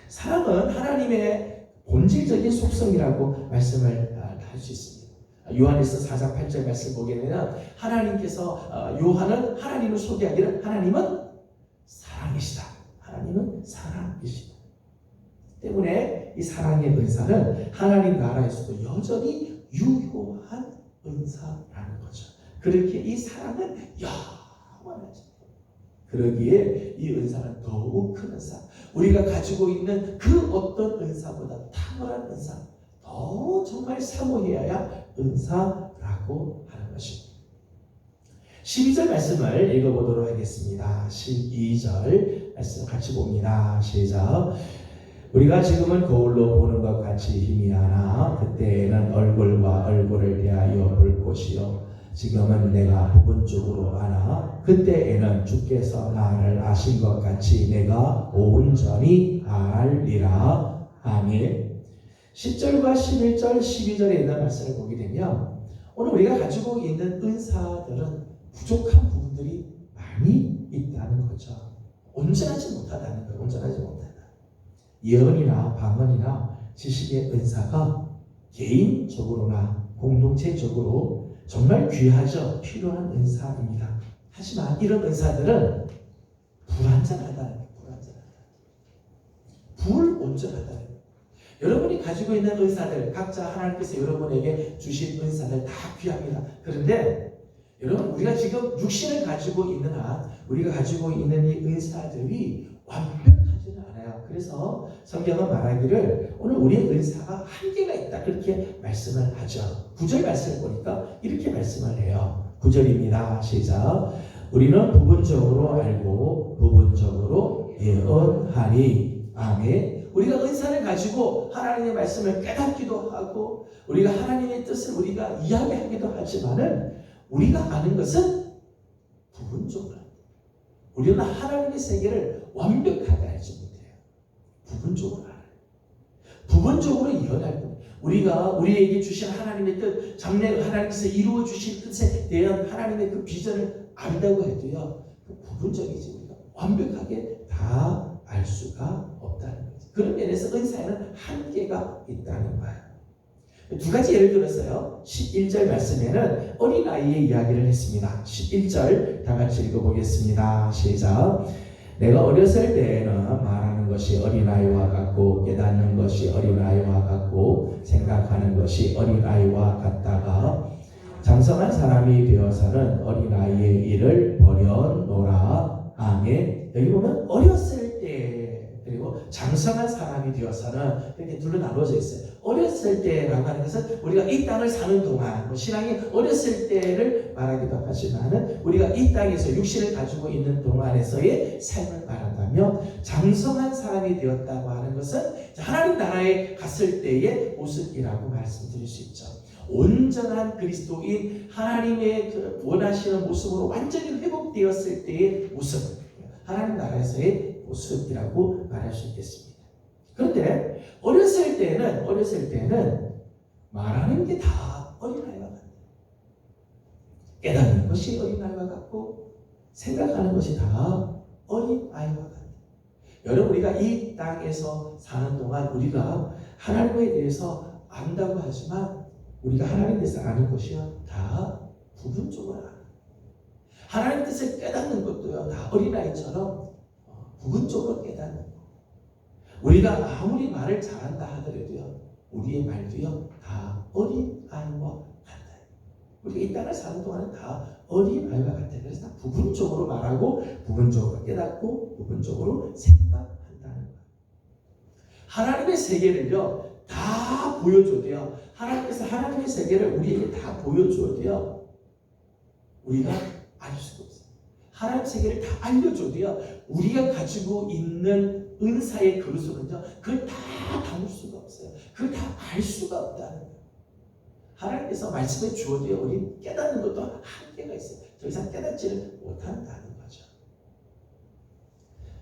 사랑은 하나님의 본질적인 속성이라고 말씀을 할 수 있습니다. 요한일서 4장 8절 말씀 보게 되면 하나님께서 요한은 하나님을 소개하기를 하나님은 사랑이시다. 하나님은 사랑이시다. 때문에 이 사랑의 은사는 하나님 나라에서도 여전히 유효한 은사라는 거죠. 그렇게 이 사랑은 영원하죠. 그러기에 이 은사는 더욱 큰 은사, 우리가 가지고 있는 그 어떤 은사보다 탁월한 은사, 더 정말 사모해야 은사라고 하는 것입니다. 12절 말씀을 읽어보도록 하겠습니다. 12절 말씀 같이 봅니다. 시작. 우리가 지금은 거울로 보는 것 같이 희미하나 그때에는 얼굴과 얼굴을 대하여 볼 것이요 지금은 내가 부분적으로 아나 그때에는 주께서 나를 아신 것 같이 내가 온전히 알리라. 아멘. 10절과 11절, 12절에 있는 말씀을 보게 되면 오늘 우리가 가지고 있는 은사들은 부족한 부분들이 많이 있다는 거죠. 온전하지 못하다는 거예요. 온전하지 못하다. 예언이나 방언이나 지식의 은사가 개인적으로나 공동체적으로 정말 귀하죠. 필요한 은사입니다. 하지만 이런 은사들은 불완전하다는 거예요. 불온전하다. 여러분이 가지고 있는 은사들, 각자 하나님께서 여러분에게 주신 은사들 다 귀합니다. 그런데 여러분, 우리가 지금 육신을 가지고 있는 한 우리가 가지고 있는 이 은사들이 완벽하지는 않아요. 그래서 성경은 말하기를 오늘 우리의 은사가 한계가 있다, 그렇게 말씀을 하죠. 9절 말씀을 보니까 이렇게 말씀을 해요. 9절입니다. 시작. 우리는 부분적으로 알고 부분적으로 예언하니. 아멘. 우리가 은사를 가지고 하나님의 말씀을 깨닫기도 하고 우리가 하나님의 뜻을 우리가 이야기하기도 하지만은 우리가 아는 것은 부분적으로, 우리는 하나님의 세계를 완벽하게 알지 못해요. 부분적으로 알아요. 부분적으로 예언할 뿐. 우리가 우리에게 주신 하나님의 뜻, 장래 하나님께서 이루어 주신 뜻에 대한 하나님의 그 비전을 안다고 해도요, 그 부분적이지 우리가 완벽하게 다 알 수가 없다는 거죠. 그런 면에서 은사에는 한계가 있다는 거예요. 두 가지 예를 들었어요. 11절 말씀에는 어린아이의 이야기를 했습니다. 11절 다 같이 읽어보겠습니다. 시작. 내가 어렸을 때에는 말하는 것이 어린아이와 같고 깨닫는 것이 어린아이와 같고 생각하는 것이 어린아이와 같다가 장성한 사람이 되어서는 어린아이의 일을 버려놓으라. 아멘. 여기 보면 어렸을 때 그리고 장성한 사람이 되어서는 이렇게 둘로 나눠져 있어요. 어렸을 때라고 하는 것은 우리가 이 땅을 사는 동안, 신앙이 어렸을 때를 말하기도 하지만은 우리가 이 땅에서 육신을 가지고 있는 동안에서의 삶을 말한다면 장성한 사람이 되었다고 하는 것은 하나님 나라에 갔을 때의 모습이라고 말씀드릴 수 있죠. 온전한 그리스도인, 하나님의 그 원하시는 모습으로 완전히 회복되었을 때의 모습, 하나님 나라에서의 모습이라고 말할 수 있겠습니다. 그런데 어렸을 때는 말하는 게 다 어린아이와 같아요. 깨닫는 것이 어린아이와 같고 생각하는 것이 다 어린아이와 같아요. 여러분, 우리가 이 땅에서 사는 동안 우리가 하나님에 대해서 안다고 하지만 우리가 하나님에 대해서 아는 것이요 다 부분적으로 알아요. 하나님 뜻을 깨닫는 것도요 다 어린아이처럼 부분적으로 깨닫는 거. 우리가 아무리 말을 잘한다 하더라도요 우리의 말도요 다 어린 아이와 같다. 우리가 이 땅을 사는 동안은 다 어린 아이와 같아. 그래서 다 부분적으로 말하고 부분적으로 깨닫고 부분적으로 생각한다는 거예요. 하나님의 세계를요 다 보여줘야 돼요. 하나님께서 하나님의 세계를 우리에게 다 보여줘야 돼요. 우리가 알 수가 없어요. 하나님 세계를 다 알려줘야 돼요. 우리가 가지고 있는 은사의 그릇으로는요 그걸 다 담을 수가 없어요. 그걸 다 알 수가 없다는 거예요. 하나님께서 말씀해 주어도요 우리 깨닫는 것도 한계가 있어요. 더 이상 깨닫지를 못한다는 거죠.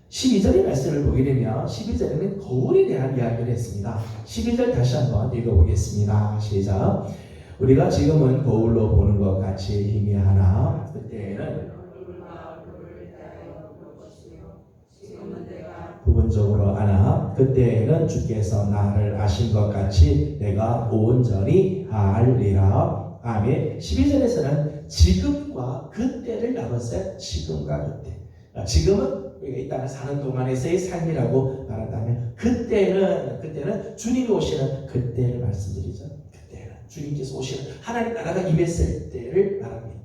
12절의 말씀을 보게 되면 12절에는 거울에 대한 이야기를 했습니다. 12절 다시 한번 읽어보겠습니다. 시작. 우리가 지금은 거울로 보는 것 같이 희미하나 그때에는 부분적으로 아나 그때에는 주께서 나를 아신 것 같이 내가 온전히 알리라. 아멘. 12절에서는 지금과 그때를 나눴어요. 지금과 그때. 지금은 우리가 이 땅을 사는 동안에서의 삶이라고 말한다면 그때는 주님이 오시는 그때를 말씀드리죠. 그때는 주님께서 오시는 하나님 나라가 임했을 때를 말합니다.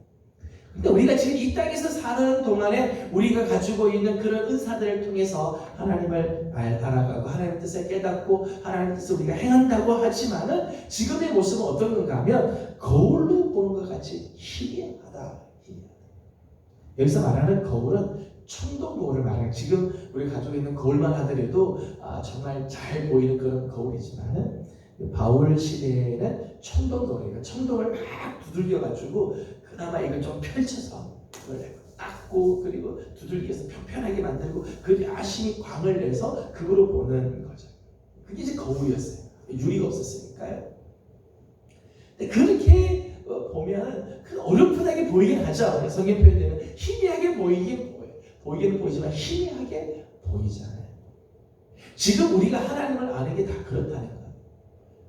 근데 우리가 지금 이 땅에서 사는 동안에 우리가 가지고 있는 그런 은사들을 통해서 하나님을 알아가고 하나님의 뜻을 깨닫고 하나님의 뜻을 우리가 행한다고 하지만은 지금의 모습은 어떤 건가 하면 거울로 보는 것 같이 희미하다. 여기서 말하는 거울은 청동 거울을 말하는 지금 우리가 가지고 있는 거울만 하더라도 정말 잘 보이는 그런 거울이지만은 바울 시대에는 청동 거울이에요. 청동을 막 두들겨-가지고 그나마 이걸 좀 펼쳐서 그걸 닦고 그리고 두들겨서 편편하게 만들고 그 야심히 광을 내서 그거로 보는 거죠. 그게 이제 거울이었어요. 유리가 없었으니까요. 근데 그렇게 보면 어렴풋하게 보이긴 하죠. 성경 표현되면 희미하게 보이기는 보이지만 희미하게 보이잖아요. 지금 우리가 하나님을 아는 게 다 그렇다는 거예요.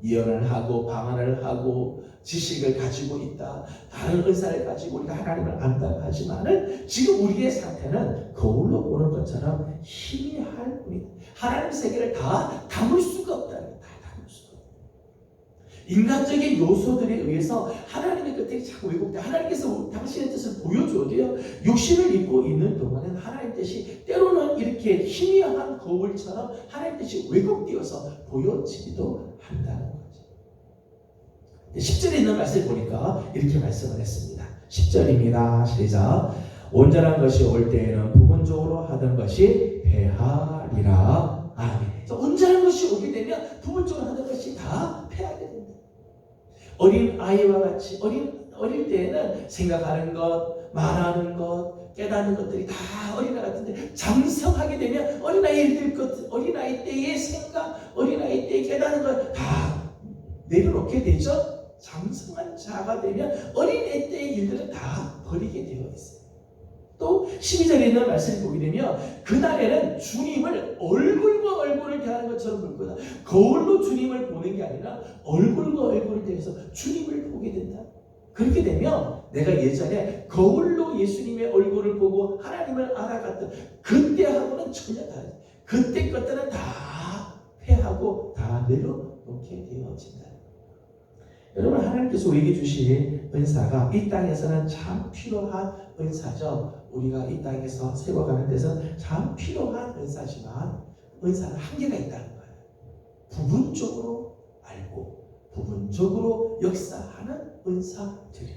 예언을 하고 방언을 하고 지식을 가지고 있다. 다른 은사를 가지고 우리가 하나님을 안다 하지만은 지금 우리의 상태는 거울로 보는 것처럼 희미할 뿐이다. 하나님 세계를 다 담을 수가 없다는 거예요. 다 담을 수가 없다. 인간적인 요소들에 의해서 하나님의 뜻이 자꾸 왜곡돼. 하나님께서 당신의 뜻을 보여줘야 돼요. 육신을 입고 있는 동안은 하나님 뜻이 때로는 이렇게 희미한 거울처럼 하나님 뜻이 왜곡되어서 보여지기도 한다는 거죠. 10절에 있는 말씀을 보니까 이렇게 말씀을 했습니다. 10절입니다. 시작. 온전한 것이 올 때에는 부분적으로 하던 것이 패하리라. 아멘. 온전한 것이 오게 되면 부분적으로 하던 것이 다 패하게 됩니다. 어린 아이와 같이 어릴 때에는 생각하는 것, 말하는 것, 깨닫는 것들이 다 어린아이 같은데 장성하게 되면 어린아이 때의 생각, 어린아이 때의 깨닫는 것 다 내려놓게 되죠. 장성한 자가 되면 어린애 때의 일들은 다 버리게 되어 있어요. 또 12절에 있는 말씀을 보게 되면 그날에는 주님을 얼굴과 얼굴을 대하는 것처럼 볼 거다. 거울로 주님을 보는 게 아니라 얼굴과 얼굴을 대해서 주님을 보게 된다. 그렇게 되면 내가 예전에 거울로 예수님의 얼굴을 보고 하나님을 알아갔던 그때하고는 전혀 다르다. 그때 것들은 다 패하고 다 내려놓게 되어진다. 여러분 하나님께서 우리에게 주신 은사가 이 땅에서는 참 필요한 은사죠. 우리가 이 땅에서 세워가는 데서는 참 필요한 은사지만 은사는 한계가 있다는 거예요. 부분적으로 알고 부분적으로 역사하는 은사들이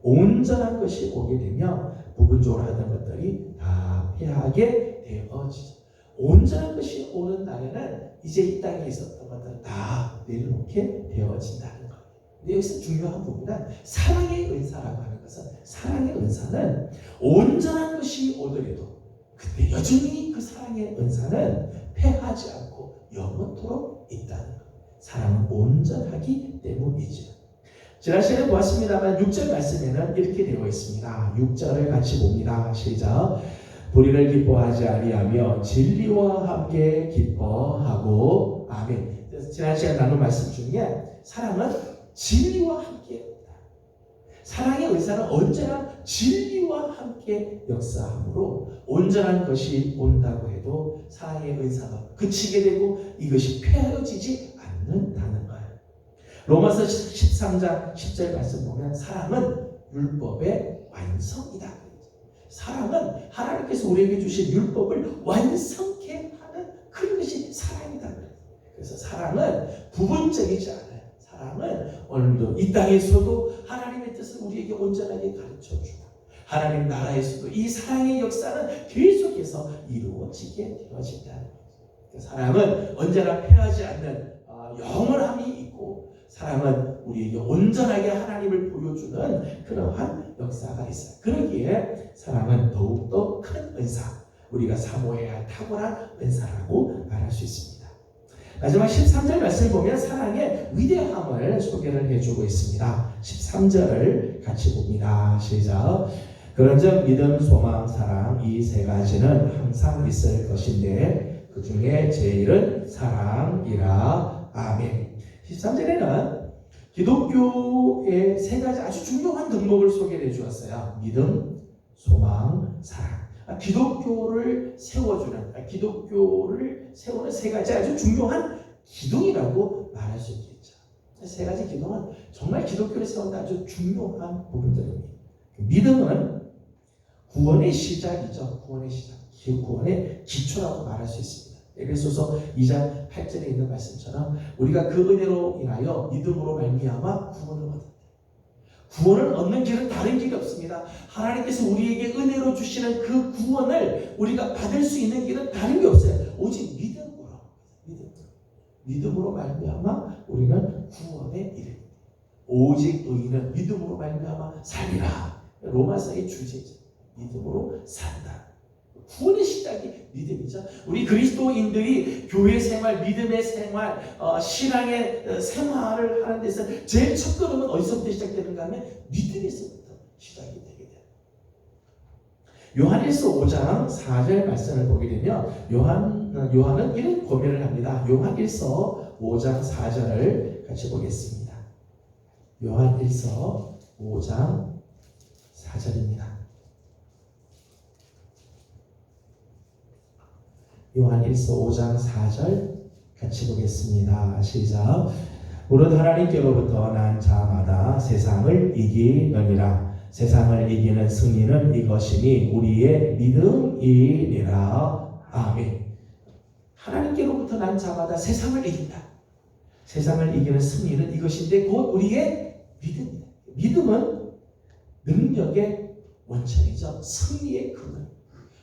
온전한 것이 오게 되면 부분적으로 하던 것들이 다 패하게 되어지죠. 온전한 것이 오는 날에는 이제 이 땅에 있었던 것들은 다 내려놓게 되어진다는 거예요. 근데 여기서 중요한 부분은 사랑의 은사라고 하는 것은 사랑의 은사는 온전한 것이 오더라도 근데 여전히 그 사랑의 은사는 패하지 않고 영원토록 있다는 것. 사랑은 온전하기 때문이죠. 지난 시간에 보았습니다만 6절 말씀에는 이렇게 되어 있습니다. 6절을 같이 봅니다. 시작. 불의를 기뻐하지 아니하며 진리와 함께 기뻐하고 아멘. 지난 시간에 나눈 말씀 중에 사랑은 진리와 함께 사랑의 은사는 언제나 진리와 함께 역사하므로 온전한 것이 온다고 해도 사랑의 은사가 그치게 되고 이것이 폐하여지지 않는다는 거예요. 로마서 13장 10절 말씀 보면 사랑은 율법의 완성이다. 사랑은 하나님께서 우리에게 주신 율법을 완성케 하는 그런 것이 사랑이다. 그래서 사랑은 부분적이지 않아요. 사랑은 오늘도 이 땅에서도 하나님의 뜻을 우리에게 온전하게 가르쳐주고 하나님 나라에서도 이 사랑의 역사는 계속해서 이루어지게 되어진다. 사랑은 언제나 패하지 않는 영원함이 있고 사랑은 우리에게 온전하게 하나님을 보여주는 그러한 역사가 있어요. 그러기에 사랑은 더욱더 큰 은사, 우리가 사모해야 할 탁월한 은사라고 말할 수 있습니다. 마지막 13절 말씀을 보면 사랑의 위대함을 소개를 해주고 있습니다. 13절을 같이 봅니다. 시작. 그런즉 믿음, 소망, 사랑 이 세 가지는 항상 있을 것인데 그 중에 제일은 사랑이라. 아멘. 13절에는 기독교의 세 가지 아주 중요한 덕목을 소개해 주었어요. 믿음, 소망, 사랑. 기독교를 세워주는, 기독교를 세우는 세 가지 아주 중요한 기둥이라고 말할 수 있겠죠. 세 가지 기둥은 정말 기독교를 세우는 아주 중요한 부분들입니다. 믿음은 구원의 시작이죠. 구원의 시작. 구원의 기초라고 말할 수 있습니다. 에베소서 2장 8절에 있는 말씀처럼 우리가 그 은혜로 인하여 믿음으로 말미암아 구원을 얻었다. 구원을 얻는 길은 다른 길이 없습니다. 하나님께서 우리에게 은혜로 주시는 그 구원을 우리가 받을 수 있는 길은 다른 게 없어요. 오직 믿음으로. 믿음으로 말미암아 우리는 구원에 이릅니다. 오직 의인은 믿음으로 말미암아 살리라. 로마서의 주제죠. 믿음으로 산다. 구원의 시작이 믿음이죠. 우리 그리스도인들이 교회 생활, 믿음의 생활, 신앙의 생활을 하는 데서 제일 첫 걸음은 어디서부터 시작되는가 하면 믿음에서부터 시작이 되게 돼요. 요한일서 5장 4절 말씀을 보게 되면 요한은 이런 고민을 합니다. 요한일서 5장 4절을 같이 보겠습니다. 요한일서 5장 4절입니다. 요한일서 5장 4절 같이 보겠습니다. 시작. 무릇 하나님께로부터 난 자마다 세상을 이기느니라. 세상을 이기는 승리는 이것이니 우리의 믿음이니라. 아멘. 하나님께로부터 난 자마다 세상을 이긴다. 세상을 이기는 승리는 이것인데 곧 우리의 믿음이다. 믿음은 능력의 원천이죠. 승리의 근원.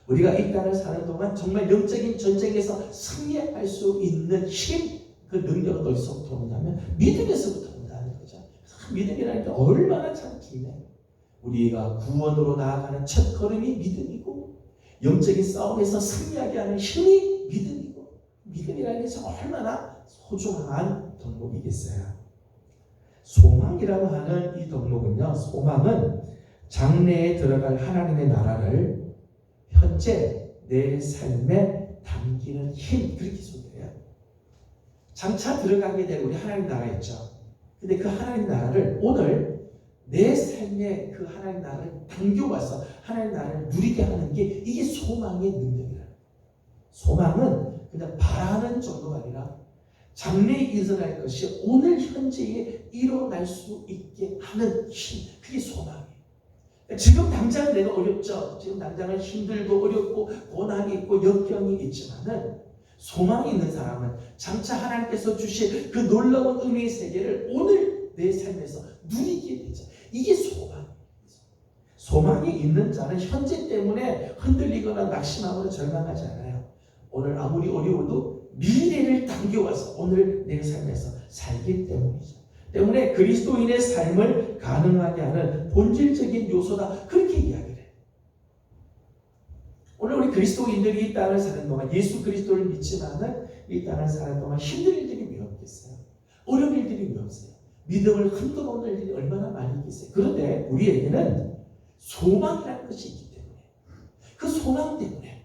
우리가 이 땅을 사는 동안 정말 영적인 전쟁에서 승리할 수 있는 힘, 그 능력은 어디서부터 오냐면 믿음에서부터 온다는 거죠. 믿음이라는 게 얼마나 참 기네. 우리가 구원으로 나아가는 첫 걸음이 믿음이고 영적인 싸움에서 승리하게 하는 힘이 믿음이고 믿음이라는 게 참 얼마나 소중한 덕목이겠어요. 소망이라고 하는 이 덕목은요, 소망은 장래에 들어갈 하나님의 나라를 현재 내 삶에 담기는 힘, 그렇게 소개해요. 장차 들어가게 될 우리 하나님 나라 있죠. 근데 그 하나님 나라를 오늘 내 삶에 그 하나님 나라를 당겨와서 하나님 나라를 누리게 하는 게 이게 소망의 능력이라. 소망은 그냥 바라는 정도가 아니라 장래에 일어날 것이 오늘 현재에 일어날 수 있게 하는 힘, 그게 소망이에요. 지금 당장은 내가 어렵죠. 지금 당장은 힘들고 어렵고 고난이 있고 역경이 있지만은 소망이 있는 사람은 장차 하나님께서 주실 그 놀라운 은혜의 세계를 오늘 내 삶에서 누리게 되죠. 이게 소망이에요. 소망이 있는 자는 현재 때문에 흔들리거나 낙심하거나 절망하지 않아요. 오늘 아무리 어려워도 미래를 당겨와서 오늘 내 삶에서 살기 때문이죠. 때문에 그리스도인의 삶을 가능하게 하는 본질적인 요소다. 그렇게 이야기를 해요. 오늘 우리 그리스도인들이 이 땅을 사는 동안 예수 그리스도를 믿지만은 이 땅을 사는 동안 힘든 일들이 왜 없겠어요? 어려운 일들이 왜 없어요? 믿음을 흔들어 놓는 일들이 얼마나 많이 있겠어요? 그런데 우리에게는 소망이라는 것이 있기 때문에 그 소망 때문에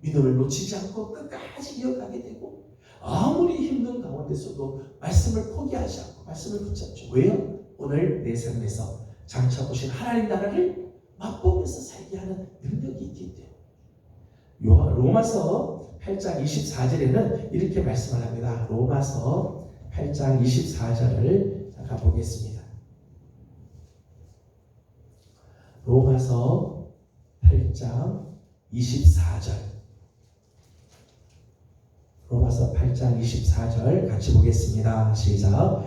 믿음을 놓치지 않고 끝까지 이어가게 되고 아무리 힘든 가운데서도 말씀을 포기하지 않고 말씀을 붙잡죠. 왜요? 오늘 내 삶에서 장차 오신 하나님 나라를 맛보면서 살게 하는 능력이 있기 때문에. 로마서 8장 24절에는 이렇게 말씀을 합니다. 로마서 8장 24절을 잠깐 보겠습니다. 로마서 8장 24절. 로마서 8장 24절 같이 보겠습니다. 시작.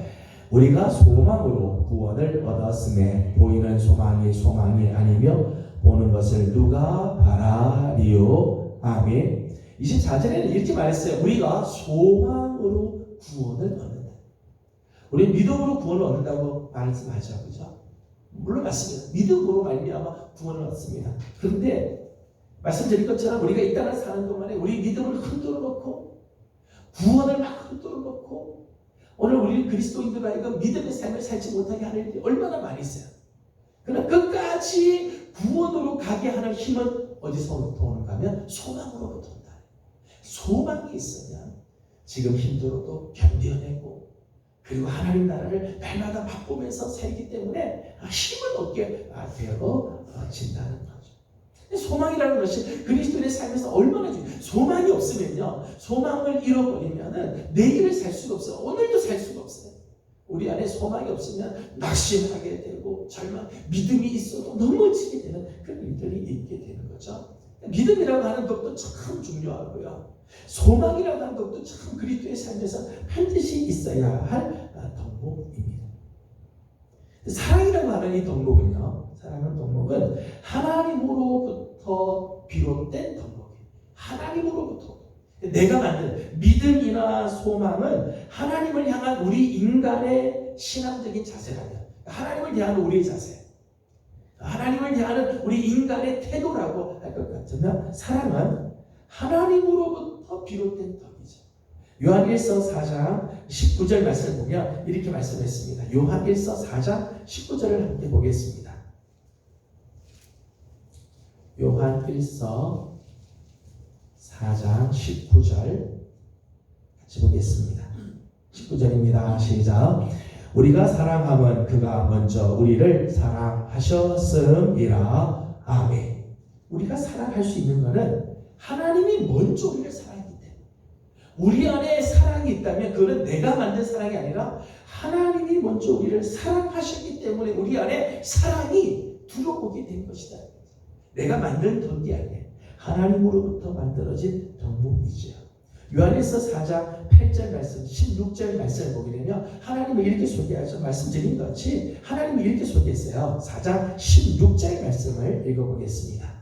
우리가 소망으로 구원을 얻었음에 보이는 소망이 아니며 보는 것을 누가 바라리요. 아멘. 24절에는 이렇게 말했어요. 우리가 소망으로 구원을 얻는다. 우리 믿음으로 구원을 얻는다고 말씀하죠. 그죠? 물론 맞습니다. 믿음으로 말미암아 구원을 얻습니다. 그런데 말씀드린 것처럼 우리가 이 땅을 사는 동안에 우리 믿음을 흔들어 놓고 구원을 막 흔들어 놓고 오늘 우리 그리스도인들 하여금 믿음의 삶을 살지 못하게 하는 일이 얼마나 많이 있어요. 그러나 끝까지 구원으로 가게 하는 힘은 어디서부터 오는가 하면 소망으로부터 온다. 소망이 있으면 지금 힘들어도 견뎌내고 그리고 하나님 나라를 날마다 맛보면서 살기 때문에 힘을 얻게 되어진다는 거죠. 소망이라는 것이 그리스도인의 삶에서 얼마나 중요해요. 소망이 없으면요, 소망을 잃어버리면 내일을 살 수가 없어요. 오늘도 살 수가 없어요. 우리 안에 소망이 없으면 낙심하게 되고 절망, 믿음이 있어도 넘어지게 되는 그런 일들이 있게 되는 거죠. 믿음이라고 하는 것도 참 중요하고요. 소망이라고 하는 것도 참 그리스도의 삶에서 반드시 있어야 할 덕목입니다. 사랑이라고 하는 이 덕목은요, 사랑하는 덕목은 하나님으로부터 비롯된 덕목이에요. 하나님으로부터. 내가 만든 믿음이나 소망은 하나님을 향한 우리 인간의 신앙적인 자세라면, 하나님을 향한 우리의 자세, 하나님을 향하는 우리 인간의 태도라고 할 것 같으면 사랑은 하나님으로부터 비롯된 덕이죠. 요한일서 4장 19절 말씀을 보면 이렇게 말씀했습니다. 요한일서 4장 19절을 함께 보겠습니다. 요한일서 4장 19절 같이 보겠습니다. 19절입니다. 시작. 우리가 사랑함은 그가 먼저 우리를 사랑하셨음이라. 아멘. 우리가 사랑할 수 있는 것은 하나님이 먼저 우리를 사랑했기 때문에. 우리 안에 사랑이 있다면 그것은 내가 만든 사랑이 아니라 하나님이 먼저 우리를 사랑하셨기 때문에 우리 안에 사랑이 들어오게 된 것이다. 내가 만든 덕이 아니에요. 하나님으로부터 만들어진 덕목이죠. 요한일서 4장 8절 말씀, 16절 말씀을 보게 되면 하나님을 이렇게 소개하죠. 말씀드린 것 같이 하나님을 이렇게 소개했어요. 4장 16절 말씀을 읽어보겠습니다.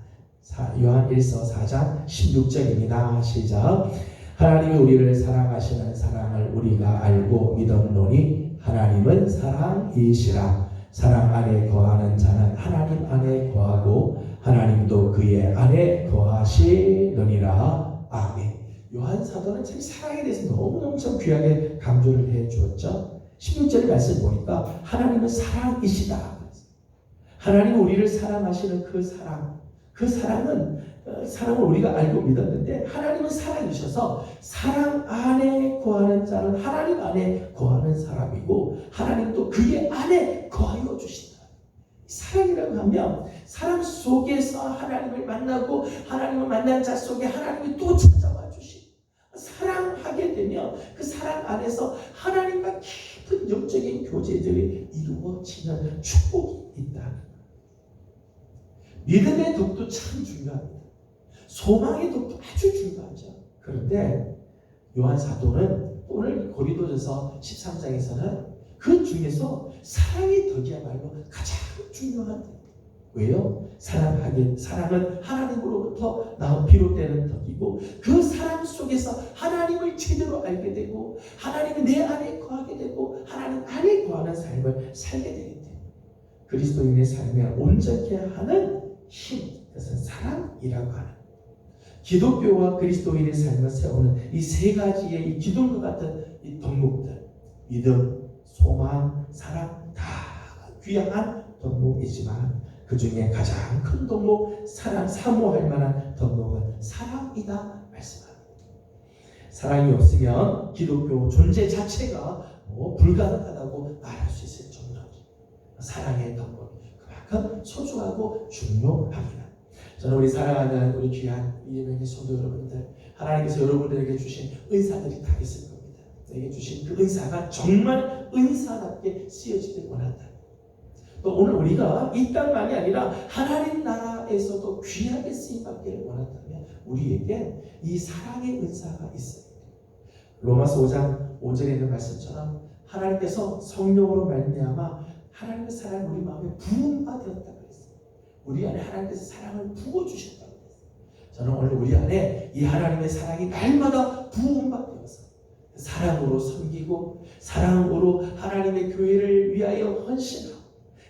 요한일서 4장 16절입니다. 시작. 하나님이 우리를 사랑하시는 사랑을 우리가 알고 믿었노니 하나님은 사랑이시라. 사랑 안에 거하는 자는 하나님 안에 거하고 하나님도 그의 안에 거하시느니라. 아멘. 요한 사도는 참 사랑에 대해서 너무너무 참 귀하게 강조를 해 주었죠. 16절 말씀 보니까 하나님은 사랑이시다. 하나님은 우리를 사랑하시는 그 사랑은 사랑을 우리가 알고 믿었는데 하나님은 사랑이셔서 사랑 안에 거하는 자는 하나님 안에 거하는 사람이고 하나님도 그의 안에 거하여 주신다. 사랑이라고 하면 사랑 속에서 하나님을 만나고 하나님을 만난 자 속에 하나님이 또 찾아와 주시고 사랑하게 되면 그 사랑 안에서 하나님과 깊은 영적인 교제들이 이루어지는 축복이 있다는 거예요. 믿음의 덕도 참 중요합니다. 소망의 덕도 아주 중요하죠. 그런데 요한 사도는 오늘 고린도전서 13장에서는 그 중에서 사랑의 덕이야말로 가장 중요한 덕. 왜요? 사랑은 하나님으로부터 비롯되는 덕이고 그 사랑 속에서 하나님을 제대로 알게 되고 하나님이 내 안에 거하게 되고 하나님 안에 거하는 삶을 살게 되기 때문에 그리스도인의 삶을 온전케 하는 힘, 그것은 사랑이라고 하는 기독교와 그리스도인의 삶을 세우는 이 세 가지의 이 기둥과 같은 이 덕목들, 믿음, 소망, 사랑 다 귀한 덕목이지만 그 중에 가장 큰 덕목, 사모할 만한 덕목은 사랑이다 말씀합니다. 사랑이 없으면 기독교 존재 자체가 불가능하다고 말할 수 있을 정도로 사랑의 덕목 그만큼 소중하고 중요합니다. 저는 우리 사랑하는 우리 귀한 이재명의 성도 여러분들, 하나님께서 여러분들에게 주신 은사들이 다 있을 겁니다. 내게 주신 그 은사가 정말 은사답게 쓰여지길 원한다. 또 오늘 우리가 이 땅만이 아니라 하나님 나라에서도 귀하게 쓰임받기를 원한다면 우리에게 이 사랑의 은사가 있어야 돼요. 로마서 5장 5절에 있는 말씀처럼 하나님께서 성령으로 말미암아 하나님의 사랑이 우리 마음에 부음바 되었다고 했어요. 우리 안에 하나님께서 사랑을 부어주셨다고 했어요. 저는 오늘 우리 안에 이 하나님의 사랑이 날마다 부음바 되어서 사랑으로 섬기고 사랑으로 하나님의 교회를 위하여 헌신하고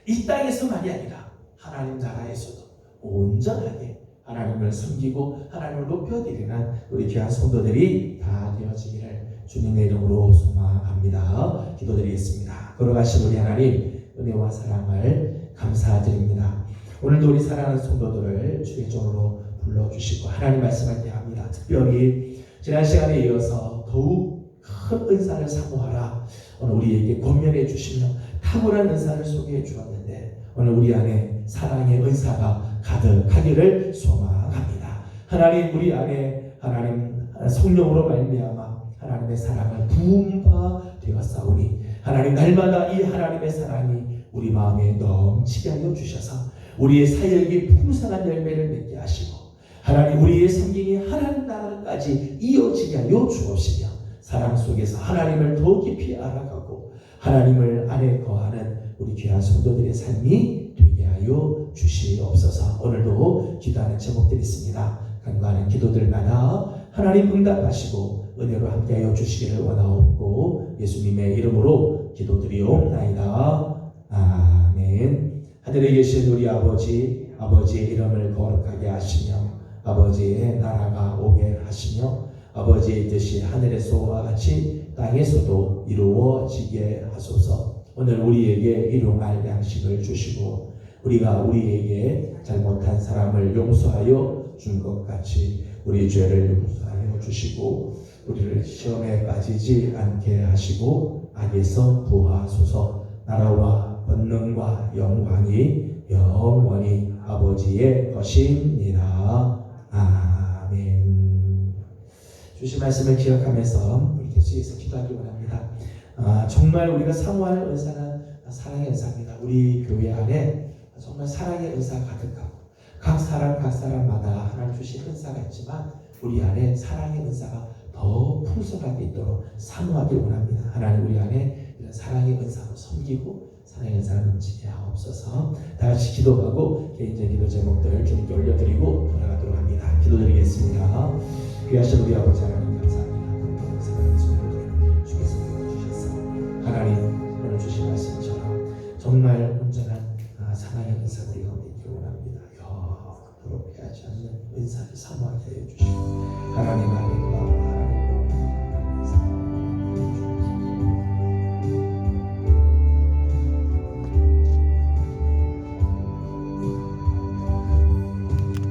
이 땅에서만이 아니라 하나님 나라에서도 온전하게 하나님을 섬기고 하나님을 높여드리는 우리 귀한 성도들이 다 되어지기를 주님의 이름으로 소망합니다. 기도드리겠습니다. 걸어가신 우리 하나님 은혜와 사랑을 감사드립니다. 오늘도 우리 사랑하는 성도들을 주의 종으로 불러주시고 하나님 말씀을 대합니다. 특별히 지난 시간에 이어서 더욱 큰 은사를 사모하라 오늘 우리에게 권면해 주시며 탁월한 은사를 소개해 주었는데 오늘 우리 안에 사랑의 은사가 가득하기를 소망합니다. 하나님 우리 안에 하나님 성령으로 말미암아 하나님의 사랑을 부음바 되었사오니 하나님 날마다 이 하나님의 사랑이 우리 마음에 넘치게 하여 주셔서 우리의 사역이 풍성한 열매를 맺게 하시고 하나님 우리의 섬김이 하나님 나라까지 이어지게 하여 주옵시며 사랑 속에서 하나님을 더 깊이 알아가고 하나님을 안에 거하는 우리 귀한 성도들의 삶이 되게 하여 주시옵소서. 오늘도 기도하는 제목들이 있습니다. 간구하는 기도들마다 하나님 응답하시고 은혜로 함께하여 주시기를 원하옵고 예수님의 이름으로 기도드리옵나이다. 아멘. 하늘에 계신 우리 아버지, 아버지의 이름을 거룩하게 하시며 아버지의 나라가 오게 하시며 아버지의 뜻이 하늘에서와 같이 땅에서도 이루어지게 하소서. 오늘 우리에게 일용할 양식을 주시고 우리가 우리에게 잘못한 사람을 용서하여 준 것 같이 우리 죄를 용서하여 주시고 우리를 시험에 빠지지 않게 하시고 악에서 구하소서. 나라와 권능과 영광이 영원히 아버지의 것입니다. 아멘. 주신 말씀을 기억하면서 우리 계속해서 기도하기 원합니다. 정말 우리가 사모할 은사는 사랑의 은사입니다. 우리 교회 안에 정말 사랑의 은사가 가득하고 각 사람마다 하나님 주신 은사가 있지만 우리 안에 사랑의 은사가 더 풍성하게 있도록 사모하길 원합니다. 하나님 우리 안에 이런 사랑의 은사로 섬기고 사랑의 은사를 넘치게 하옵소서. 다 같이 기도하고 개인적인 기도 제목들 주님께 올려드리고 돌아가도록 합니다. 기도드리겠습니다. 귀하신 우리 아버지 하나님 감사합니다. 사랑하는 성도들 주께서 주셨어. 하나님 오늘 주신 말씀처럼 정말 온전한 사랑의 은사가 우리 가운데 있기를 원합니다. 영원토록 피하지 않는 은사를 사모하게 해주시고 하나님 안에